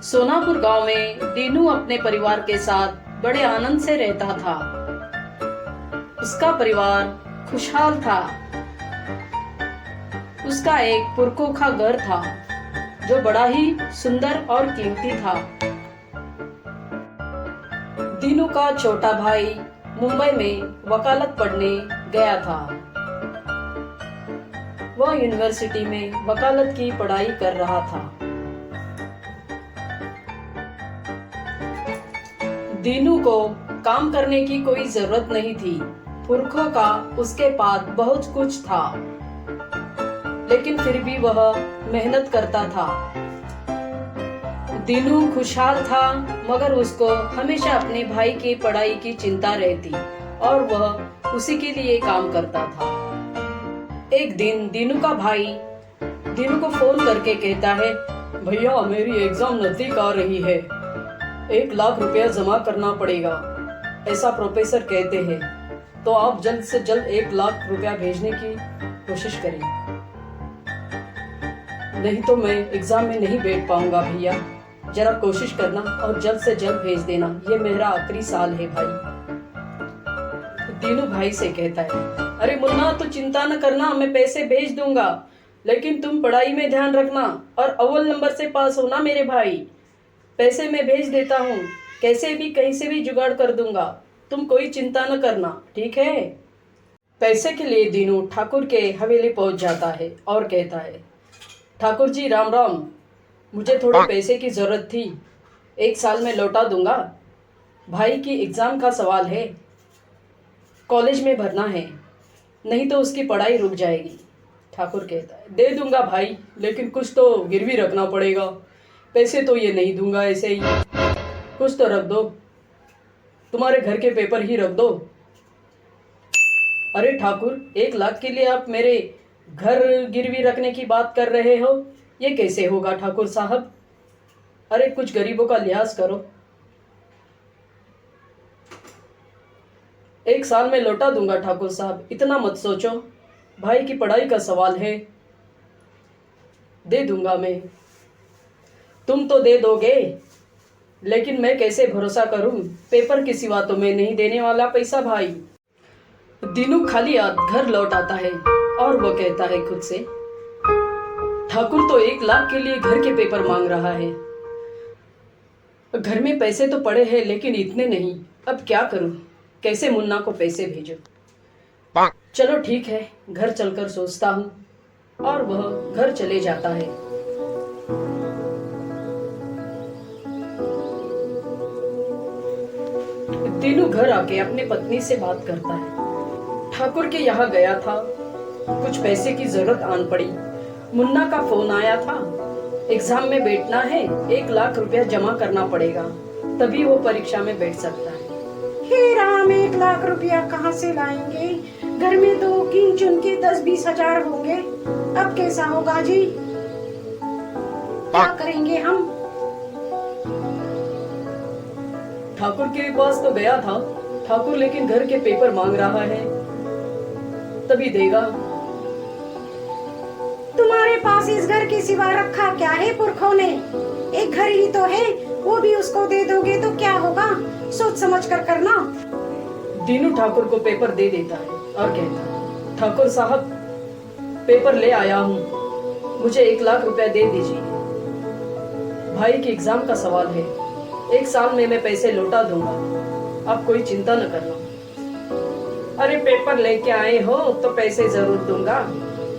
सोनापुर गांव में दीनू अपने परिवार के साथ बड़े आनंद से रहता था। उसका परिवार खुशहाल था। उसका एक पुरखों का घर था जो बड़ा ही सुंदर और कीमती था। दीनू का छोटा भाई मुंबई में वकालत पढ़ने गया था। वह यूनिवर्सिटी में वकालत की पढ़ाई कर रहा था। दीनू को काम करने की कोई जरूरत नहीं थी। पुरखों का उसके पास बहुत कुछ था, लेकिन फिर भी वह मेहनत करता था। दीनू खुशहाल था, मगर उसको हमेशा अपने भाई की पढ़ाई की चिंता रहती और वह उसी के लिए काम करता था। एक दिन दीनू का भाई दीनू को फोन करके कहता है, भैया मेरी एग्जाम नजदीक आ रही है, 1 लाख रुपया जमा करना पड़ेगा, ऐसा प्रोफेसर कहते हैं, तो आप जल्द से जल्द 1 लाख रुपया भेजने की कोशिश करें, नहीं तो मैं एग्जाम में नहीं बैठ पाऊंगा। भैया जरा कोशिश करना और जल्द से जल्द भेज देना, ये मेरा आखिरी साल है भाई। दीनू भाई से कहता है, अरे मुन्ना तो चिंता न करना, मैं पैसे भेज दूंगा, लेकिन तुम पढ़ाई में ध्यान रखना और अव्वल नंबर से पास होना मेरे भाई। पैसे मैं भेज देता हूँ, कैसे भी कहीं से भी जुगाड़ कर दूंगा, तुम कोई चिंता न करना, ठीक है। पैसे के लिए दीनू ठाकुर के हवेली पहुंच जाता है और कहता है, ठाकुर जी राम राम, मुझे थोड़े पैसे की जरूरत थी, 1 साल में लौटा दूंगा। भाई की एग्जाम का सवाल है, कॉलेज में भरना है, नहीं तो उसकी पढ़ाई रुक जाएगी। ठाकुर कहता है, दे दूंगा भाई, लेकिन कुछ तो गिरवी रखना पड़ेगा, पैसे तो ये नहीं दूंगा ऐसे ही, कुछ तो रख दो, तुम्हारे घर के पेपर ही रख दो। अरे ठाकुर, 1 लाख के लिए आप मेरे घर गिरवी रखने की बात कर रहे हो, ये कैसे होगा ठाकुर साहब, अरे कुछ गरीबों का लिहाज करो। 1 साल में लौटा दूंगा ठाकुर साहब, इतना मत सोचो, भाई की पढ़ाई का सवाल है, दे दूंगा मैं। तुम तो दे दोगे, लेकिन मैं कैसे भरोसा करूं, पेपर के सिवा तो मैं नहीं देने वाला पैसा भाई। दीनू खाली हाथ घर लौट आता है और वो कहता है खुद से, ठाकुर तो 1 लाख के लिए घर के पेपर मांग रहा है, घर में पैसे तो पड़े हैं लेकिन इतने नहीं, अब क्या करूं, कैसे मुन्ना को पैसे भेजूं। चलो ठीक है, घर चलकर सोचता हूं। और वह घर चले जाता है। दीनू घर आके अपनी पत्नी से बात करता है, ठाकुर के यहाँ गया था, कुछ पैसे की जरूरत आन पड़ी, मुन्ना का फोन आया था, एग्जाम में बैठना है, 1 लाख रुपया जमा करना पड़ेगा, तभी वो परीक्षा में बैठ सकता है। हे राम, 1 लाख रुपया कहाँ से लाएंगे, घर में तो गिन चुन के 10-20 हजार होंगे, अब कैसा होगा जी, क्या करेंगे हम। ठाकुर के पास तो गया था ठाकुर, लेकिन घर के पेपर मांग रहा है, तभी देगा। तुम्हारे पास इस घर के सिवा रखा क्या है पुरखों ने, एक घर ही तो है, वो भी उसको दे दोगे तो क्या होगा, सोच समझ कर करना। दीनू ठाकुर को पेपर दे देता है और कहता है, ठाकुर साहब पेपर ले आया हूँ, मुझे 1 लाख रुपया दे दीजिए, भाई के एग्जाम का सवाल है, 1 साल में मैं पैसे लौटा दूंगा, आप कोई चिंता न करना। अरे पेपर लेके आए हो तो पैसे जरूर दूंगा,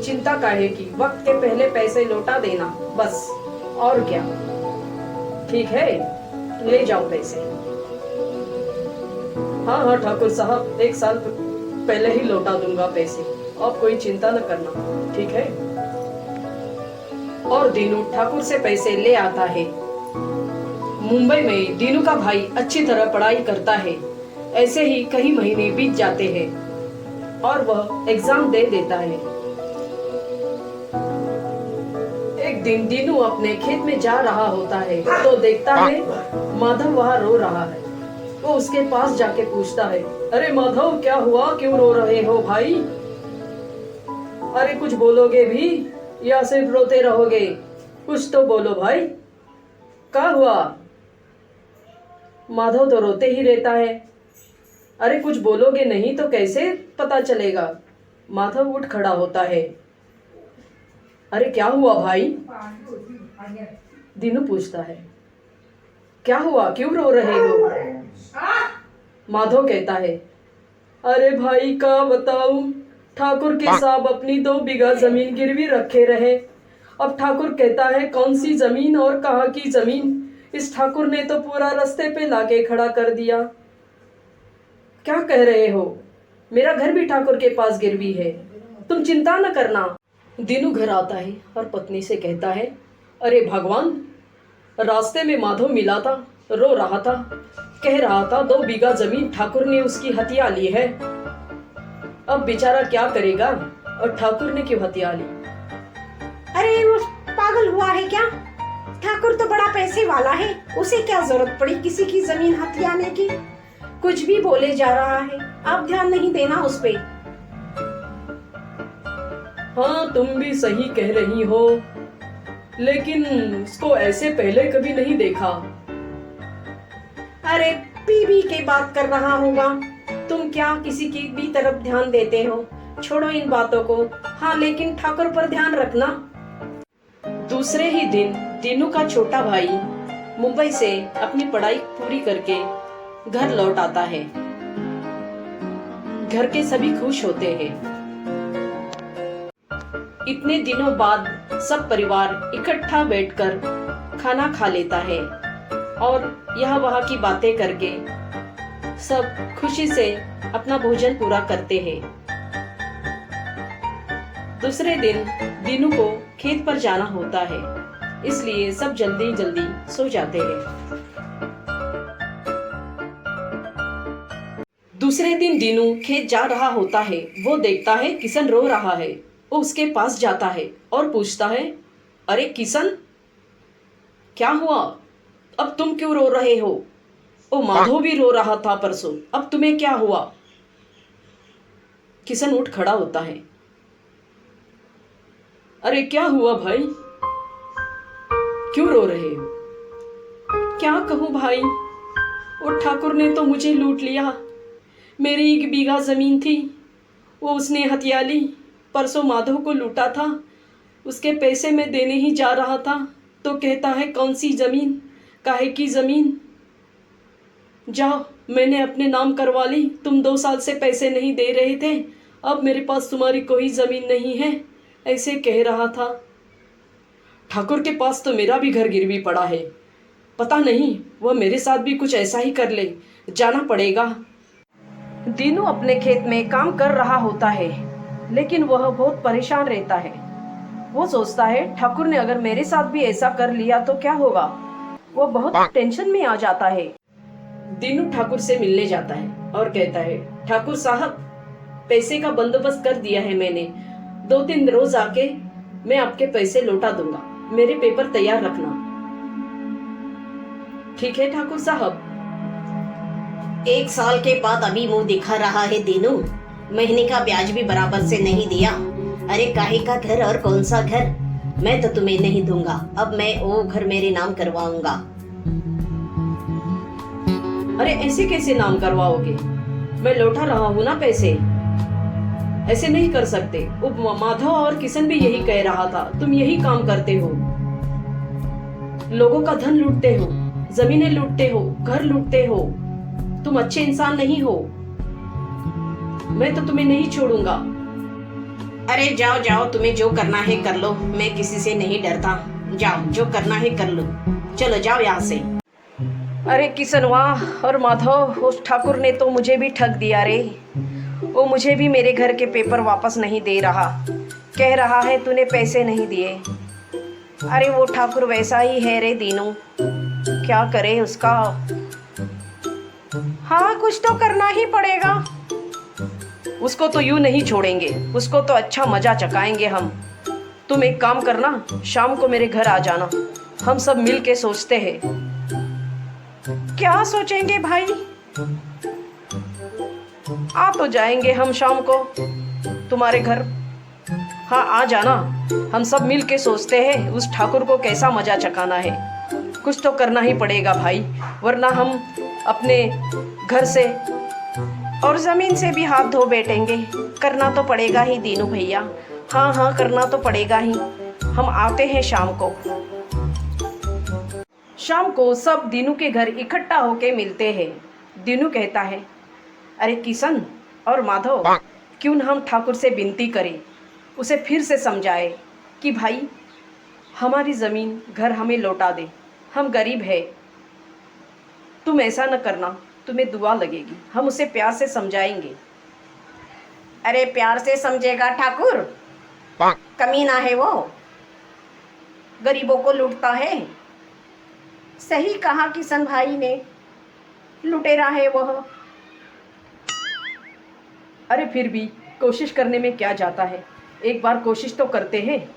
चिंता काहे की, वक्त के पहले पैसे लौटा देना बस, और क्या। ठीक है, ले जाओ पैसे। हाँ हाँ ठाकुर साहब, 1 साल पहले ही लौटा दूंगा पैसे, आप कोई चिंता न करना, ठीक है। और दीनू ठाकुर से पैसे ले आता है। मुंबई में दीनू का भाई अच्छी तरह पढ़ाई करता है। ऐसे ही कई महीने बीत जाते हैं और वह एग्जाम दे देता है। एक दिन दीनू अपने खेत में जा रहा होता है तो देखता है माधव वहाँ रो रहा है। वो उसके पास जाके पूछता है, अरे माधव क्या हुआ, क्यों रो रहे हो भाई, अरे कुछ बोलोगे भी या सिर्फ रोते रहोगे, कुछ तो बोलो भाई। क्या हुआ? माधव तो रोते ही रहता है। अरे कुछ बोलोगे नहीं तो कैसे पता चलेगा? माधव उठ खड़ा होता है। अरे क्या हुआ भाई? दीनू पूछता है। क्या हुआ, क्यों रो रहे हो? माधव कहता है, अरे भाई क्या बताऊं, ठाकुर के साहब अपनी 2 बीघा जमीन गिरवी रखे रहे। अब ठाकुर कहता है कौन सी जमीन और कहाँ की जमीन, इस ठाकुर ने तो पूरा रास्ते पे लाके खड़ा कर दिया। क्या कह रहे हो? मेरा घर भी ठाकुर के पास गिरवी है, तुम चिंता न करना। दीनू घर आता है और पत्नी से कहता है, अरे भगवान, रास्ते में माधव मिला था, रो रहा था, कह रहा था 2 बीघा जमीन ठाकुर ने उसकी हत्या ली है। अब बेचारा क्या करेगा, और ठाकुर ने क्यों हत्या ली? अरे वो पागल हुआ है क्या? ठाकुर तो बड़ा पैसे वाला है, उसे क्या जरूरत पड़ी किसी की जमीन हथियाने की? कुछ भी बोले जा रहा है, आप ध्यान नहीं देना उस पे। हाँ तुम भी सही कह रही हो, लेकिन उसको ऐसे पहले कभी नहीं देखा। अरे बीबी के बात कर रहा होगा, तुम क्या किसी की भी तरफ ध्यान देते हो? छोड़ो इन बातों को। हाँ लेकिन ठाकुर पर ध्यान रखना। दूसरे ही दिन दीनू का छोटा भाई मुंबई से अपनी पढ़ाई पूरी करके घर लौट आता है। घर के सभी खुश होते हैं। इतने दिनों बाद सब परिवार इकट्ठा बैठकर खाना खा लेता है और यहाँ वहाँ की बातें करके सब खुशी से अपना भोजन पूरा करते हैं। दूसरे दिन दीनू को खेत पर जाना होता है, इसलिए सब जल्दी जल्दी सो जाते हैं। दूसरे दिन दीनू खेत जा रहा होता है। वो देखता है किशन रो रहा है। वो उसके पास जाता है और पूछता है, अरे किशन, क्या हुआ? अब तुम क्यों रो रहे हो? ओ माधव भी रो रहा था परसों, अब तुम्हें क्या हुआ? किशन उठ खड़ा होता है। अरे क्या हुआ भाई, क्यों रो रहे हो? क्या कहूं भाई, वो ठाकुर ने तो मुझे लूट लिया। मेरी 1 बीघा जमीन थी, वो उसने हथिया ली। परसों माधव को लूटा था, उसके पैसे मैं देने ही जा रहा था तो कहता है कौन सी जमीन, काहे की जमीन? जाओ, मैंने अपने नाम करवा ली। तुम 2 साल से पैसे नहीं दे रहे थे, अब मेरे पास तुम्हारी कोई जमीन नहीं है, ऐसे कह रहा था। ठाकुर के पास तो मेरा भी घर गिरवी पड़ा है, पता नहीं वह मेरे साथ भी कुछ ऐसा ही कर ले, जाना पड़ेगा। दीनू अपने खेत में काम कर रहा होता है, लेकिन वह बहुत परेशान रहता है। वो सोचता है ठाकुर ने अगर मेरे साथ भी ऐसा कर लिया तो क्या होगा। वो बहुत टेंशन में आ जाता है। दीनू ठाकुर से मिलने जाता है और कहता है, ठाकुर साहब, पैसे का बंदोबस्त कर दिया है मैंने, 2-3 रोज आके मैं आपके पैसे लौटा दूंगा, मेरे पेपर तैयार रखना। ठीक है ठाकुर साहब। 1 साल के बाद अभी मुंह दिखा रहा है दीनू, महीने का ब्याज भी बराबर से नहीं दिया। अरे काहे का घर और कौन सा घर, मैं तो तुम्हें नहीं दूंगा, अब मैं वो घर मेरे नाम करवाऊंगा। अरे ऐसे कैसे नाम करवाओगे, मैं लौटा रहा हूँ ना पैसे, ऐसे नहीं कर सकते। माधव और किशन भी यही कह रहा था, तुम यही काम करते हो, लोगों का धन लूटते हो, जमीनें लूटते हो, घर लूटते हो, तुम अच्छे इंसान नहीं हो, मैं तो तुम्हें नहीं छोड़ूंगा। अरे जाओ जाओ, तुम्हें जो करना है कर लो, मैं किसी से नहीं डरता, जाओ जो करना है कर लो, चलो जाओ यहाँ से। अरे किशन वाह और माधव, उस ठाकुर ने तो मुझे भी ठग दिया रे। वो मुझे भी मेरे घर के पेपर वापस नहीं दे रहा, कह रहा है तूने पैसे नहीं दिए। अरे वो ठाकुर वैसा ही है रे दीनू, क्या करे उसका। हाँ कुछ तो करना ही पड़ेगा। उसको तो यूं नहीं छोड़ेंगे, उसको तो अच्छा मजा चकाएंगे हम। तुम एक काम करना, शाम को मेरे घर आ जाना, हम सब मिल के सोचते हैं। क्या सोचेंगे भाई? आ तो जाएंगे हम शाम को तुम्हारे घर। हाँ आ जाना, हम सब मिल के सोचते हैं उस ठाकुर को कैसा मजा चकाना है। कुछ तो करना ही पड़ेगा भाई, वरना हम अपने घर से और जमीन से भी हाथ धो बैठेंगे। करना तो पड़ेगा ही दीनू भैया, हाँ हाँ करना तो पड़ेगा ही। हम आते हैं शाम को। शाम को सब दीनू के घर इकट्ठा होके मिलते हैं। दीनू कहता है, अरे किशन और माधव, क्यों न हम ठाकुर से विनती करें, उसे फिर से समझाए कि भाई हमारी ज़मीन घर हमें लौटा दे, हम गरीब है, तुम ऐसा न करना, तुम्हें दुआ लगेगी। हम उसे प्यार से समझाएंगे। अरे प्यार से समझेगा ठाकुर, कमीना है वो, गरीबों को लूटता है। सही कहा किशन भाई ने, लुटेरा है वह। अरे फिर भी कोशिश करने में क्या जाता है, एक बार कोशिश तो करते हैं।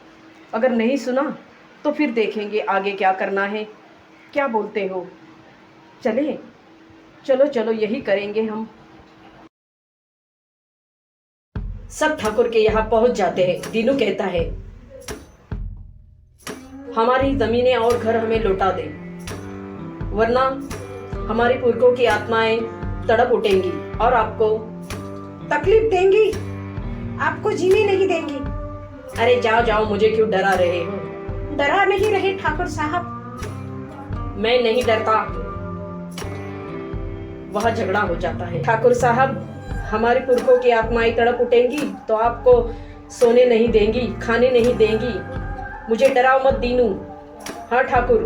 अगर नहीं सुना तो फिर देखेंगे आगे क्या करना है। क्या बोलते हो, चले? चलो चलो, यही करेंगे हम। सब ठाकुर के यहाँ पहुंच जाते हैं। दीनू कहता है, हमारी जमीनें और घर हमें लौटा दे, वरना हमारे पुरखों की आत्माएं तड़प उठेंगी और आपको तकलीफ देंगी, आपको जीने नहीं देंगी। अरे जाओ जाओ, मुझे क्यों डरा रहे हो? डरा नहीं रहे ठाकुर साहब, मैं नहीं डरता। वह झगड़ा हो जाता है। ठाकुर साहब, हमारे पुरखों की आत्माएं तड़प उठेंगी तो आपको सोने नहीं देंगी, खाने नहीं देंगी। मुझे डराओ मत दीनू। हाँ ठाकुर,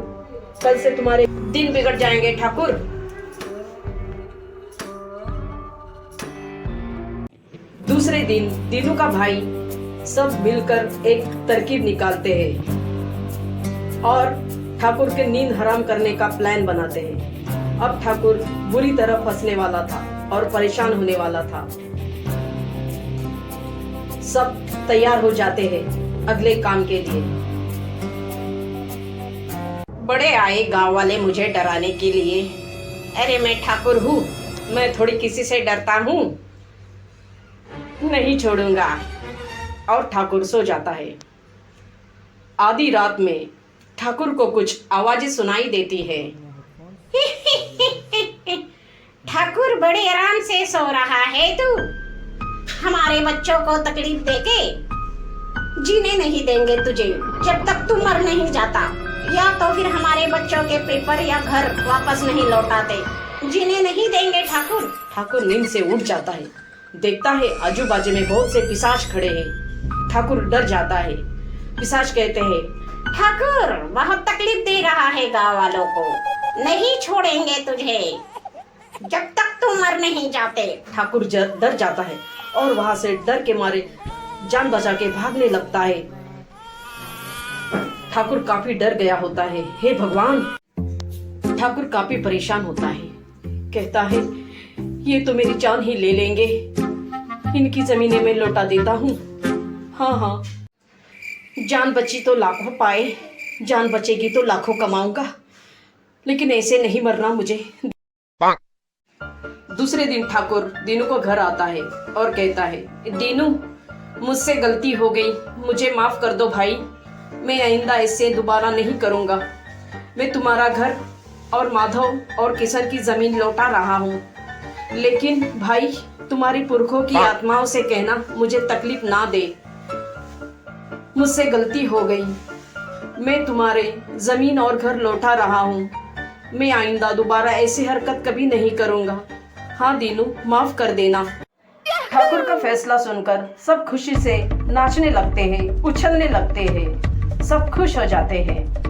कल से तुम्हारे दिन बिगड़ जाएंगे ठाकुर। दूसरे दिन दीनू का भाई सब मिलकर एक तरकीब निकालते हैं और ठाकुर के नींद हराम करने का प्लान बनाते हैं। अब ठाकुर बुरी तरह फंसने वाला था और परेशान होने वाला था। सब तैयार हो जाते हैं अगले काम के लिए। बड़े आए गांव वाले मुझे डराने के लिए। अरे मैं ठाकुर हूँ, मैं थोड़ी किसी से डरता हूँ, नहीं छोड़ूंगा। और ठाकुर सो जाता है। आधी रात में ठाकुर को कुछ आवाजें सुनाई देती है। ठाकुर बड़े आराम से सो रहा है तू, हमारे बच्चों को तकलीफ देके जीने नहीं देंगे तुझे जब तक तू मर नहीं जाता, या तो फिर हमारे बच्चों के पेपर या घर वापस नहीं लौटाते, जीने नहीं देंगे ठाकुर। ठाकुर नींद से उठ जाता है, देखता है आजू बाजू में बहुत से पिशाच खड़े हैं। ठाकुर डर जाता है। पिशाच कहते हैं, ठाकुर बहुत तकलीफ दे रहा है गांव वालों को, नहीं छोड़ेंगे तुझे जब तक तुम मर नहीं जाते। ठाकुर डर जाता है और वहां से डर के मारे जान बचा के भागने लगता है। ठाकुर काफी डर गया होता है। हे भगवान! ठाकुर काफी परेशान होता है, कहता है ये तो मेरी जान ही ले लेंगे, इनकी जमीनें मैं लौटा देता हूँ। हाँ हाँ, जान बची तो लाखों पाए, जान बचेगी तो लाखों कमाऊंगा, लेकिन ऐसे नहीं मरना मुझे। दूसरे दिन ठाकुर दीनू को घर आता है और कहता है, दीनू मुझसे गलती हो गई, मुझे माफ कर दो भाई, मैं आइंदा ऐसे दोबारा नहीं करूँगा। मैं तुम्हारा घर और माधव और किशन की जमीन लौटा रहा हूँ, लेकिन भाई तुम्हारी पुरखों की आत्माओं से कहना मुझे तकलीफ ना दे, मुझसे गलती हो गई, मैं तुम्हारे जमीन और घर लौटा रहा हूँ, मैं आइंदा दोबारा ऐसी हरकत कभी नहीं करूँगा। हाँ दीनू, माफ कर देना। ठाकुर का फैसला सुनकर सब खुशी से नाचने लगते हैं, उछलने लगते हैं, सब खुश हो जाते हैं।